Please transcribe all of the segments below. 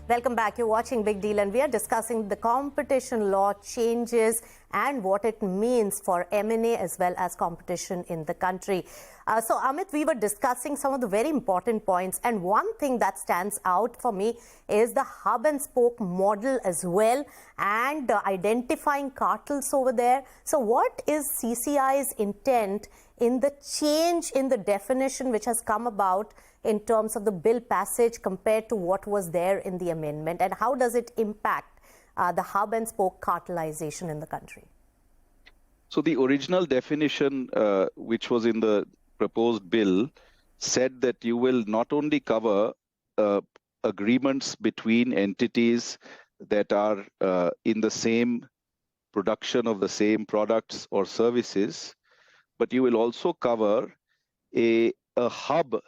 Welcome back. You're watching Big Deal and we are discussing the competition law changes and what it means for M&A as well as competition in the country. So Amit, we were discussing some of the very important points, and one thing that stands out for me is the hub and spoke model as well, and identifying cartels over there. So what is CCI's intent in the change in the definition which has come about in terms of the bill passage compared to what was there in the amendment, and how does it impact the hub and spoke cartelization in the country? So the original definition, which was in the proposed bill, said that you will not only cover agreements between entities that are in the same production of the same products or services, but you will also cover a hub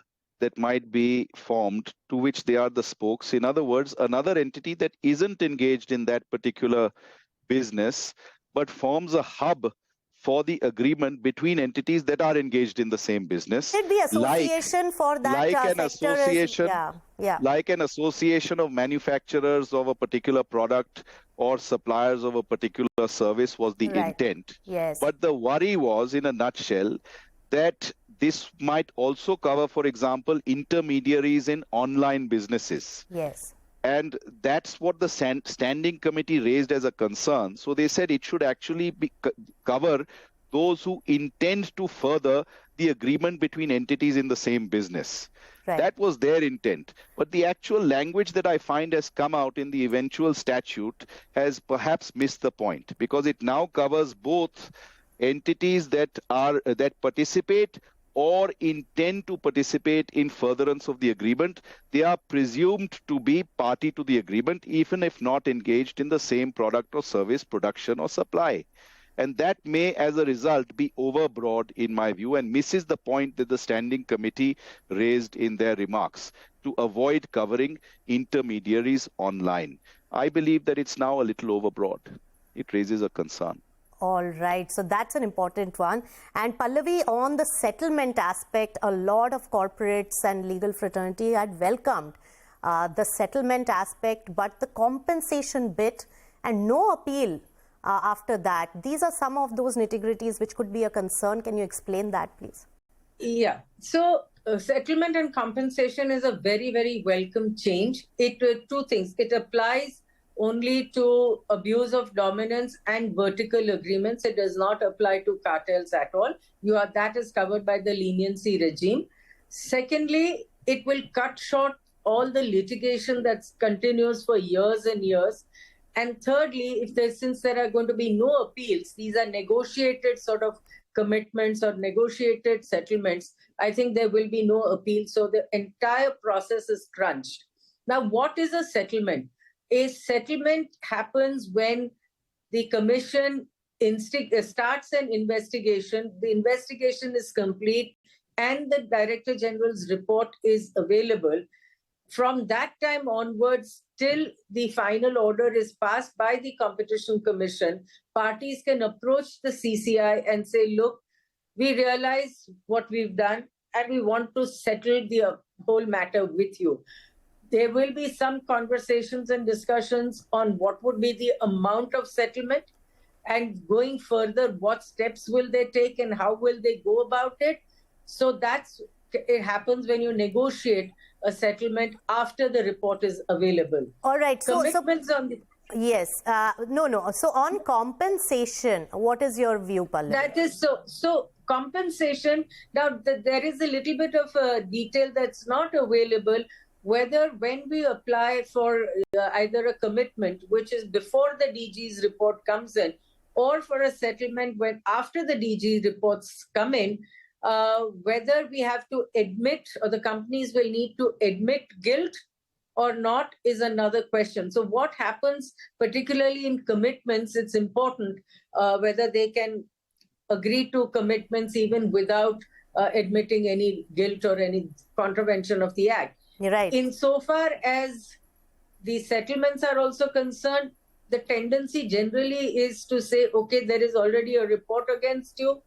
that might be formed to which they are the spokes. In other words, another entity that isn't engaged in that particular business, but forms a hub for the agreement between entities that are engaged in the same business. Should be association for that like an sector association, is, like an association of manufacturers of a particular product or suppliers of a particular service was the intent. Yes. But the worry was, in a nutshell, that this might also cover, for example, intermediaries in online businesses. Yes. And that's what the standing committee raised as a concern. So they said it should actually cover those who intend to further the agreement between entities in the same business. Right. That was their intent. But the actual language that I find has come out in the eventual statute has perhaps missed the point, because it now covers both entities that participate or intend to participate in furtherance of the agreement. They are presumed to be party to the agreement, even if not engaged in the same product or service production or supply. And that may, as a result, be overbroad in my view and misses the point that the standing committee raised in their remarks to avoid covering intermediaries online. I believe that it's now a little overbroad. It raises a concern. All right, so that's an important one. And Pallavi, on the settlement aspect, a lot of corporates and legal fraternity had welcomed the settlement aspect, but the compensation bit and no appeal after that. These are some of those nitty-gritties which could be a concern. Can you explain that, please? Yeah, so settlement and compensation is a very, very welcome change. Two things. It applies only to abuse of dominance and vertical agreements. It does not apply to cartels at all. That is covered by the leniency regime. Secondly, it will cut short all the litigation that continues for years and years. And thirdly, since there are going to be no appeals, these are negotiated sort of commitments or negotiated settlements, I think there will be no appeal. So the entire process is crunched. Now, what is a settlement? A settlement happens when the commission starts an investigation, the investigation is complete, and the Director General's report is available. From that time onwards, till the final order is passed by the Competition Commission, parties can approach the CCI and say, look, we realize what we've done and we want to settle the whole matter with you. There will be some conversations and discussions on what would be the amount of settlement, and going further, what steps will they take and how will they go about it. So it happens when you negotiate a settlement after the report is available. All right. Yes. So on compensation, what is your view, Pallavi? That is so compensation. Now, there is a little bit of detail that's not available. Whether when we apply for either a commitment, which is before the DG's report comes in, or for a settlement after the DG reports come in, whether we have to admit or the companies will need to admit guilt or not is another question. So what happens, particularly in commitments, it's important whether they can agree to commitments even without admitting any guilt or any contravention of the act. Right. Insofar as the settlements are also concerned, the tendency generally is to say, okay, there is already a report against you,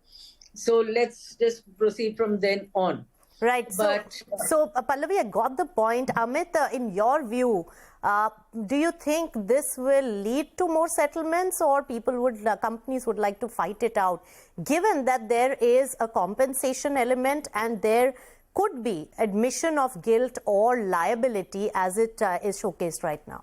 so let's just proceed from then on. Right. But So Pallavi, I got the point. Amit, in your view, do you think this will lead to more settlements, or companies would like to fight it out, given that there is a compensation element and there could be admission of guilt or liability as it is showcased right now?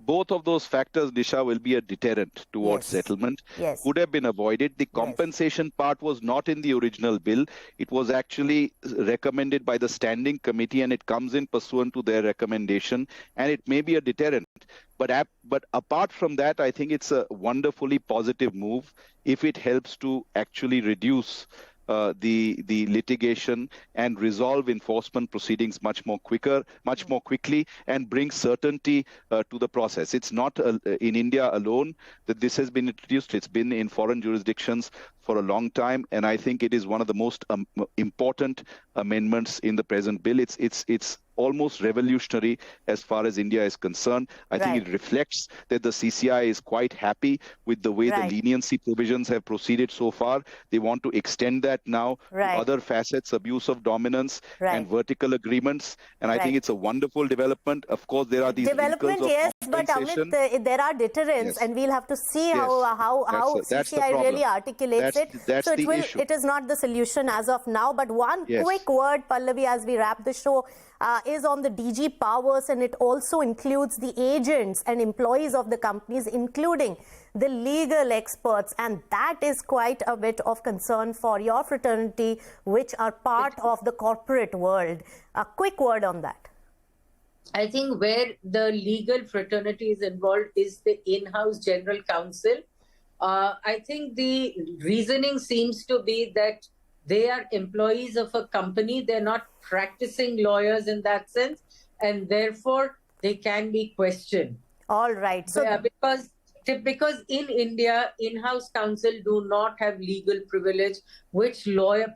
Both of those factors, Nisha, will be a deterrent towards Yes. settlement. Yes. Could have been avoided. The compensation part was not in the original bill. It was actually recommended by the standing committee, and it comes in pursuant to their recommendation, and it may be a deterrent. But apart from that, I think it's a wonderfully positive move if it helps to actually reduce the litigation and resolve enforcement proceedings much more quickly, and bring certainty to the process. It's not in India alone that this has been introduced. It's been in foreign jurisdictions for a long time, and I think it is one of the most important amendments in the present bill. It's almost revolutionary as far as India is concerned. I think it reflects that the CCI is quite happy with the way the leniency provisions have proceeded so far. They want to extend that now to other facets, abuse of dominance and vertical agreements. And I think it's a wonderful development. Of course, there are these development, yes, but Amit, there are deterrents, and we'll have to see how CCI really articulates it. That's so the issue. It is not the solution as of now. But one quick word, Pallavi, as we wrap the show, is on the DG powers, and it also includes the agents and employees of the companies, including the legal experts, and that is quite a bit of concern for your fraternity, which are part of the corporate world. A quick word on that. I think where the legal fraternity is involved is the in-house general counsel. I think the reasoning seems to be that they are employees of a company. They're not practicing lawyers in that sense, and therefore they can be questioned. All right. So because in India, in-house counsel do not have legal privilege, which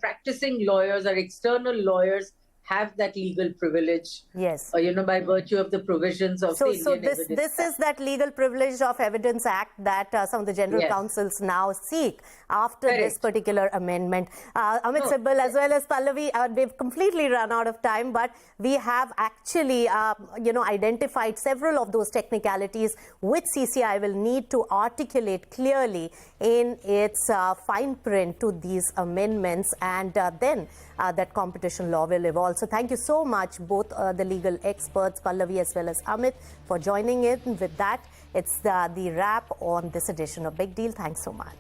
practicing lawyers or external lawyers have that legal privilege. Yes. By virtue of the provisions of the Indian Evidence Act. This is that legal privilege of Evidence Act that some of the general counsels now seek after this particular amendment. Amit Sibal as well as Pallavi, we've completely run out of time, but we have actually identified several of those technicalities which CCI will need to articulate clearly in its fine print to these amendments, and then that competition law will evolve. So thank you so much, both the legal experts, Pallavi as well as Amit, for joining in. With that, it's the wrap on this edition of Big Deal. Thanks so much.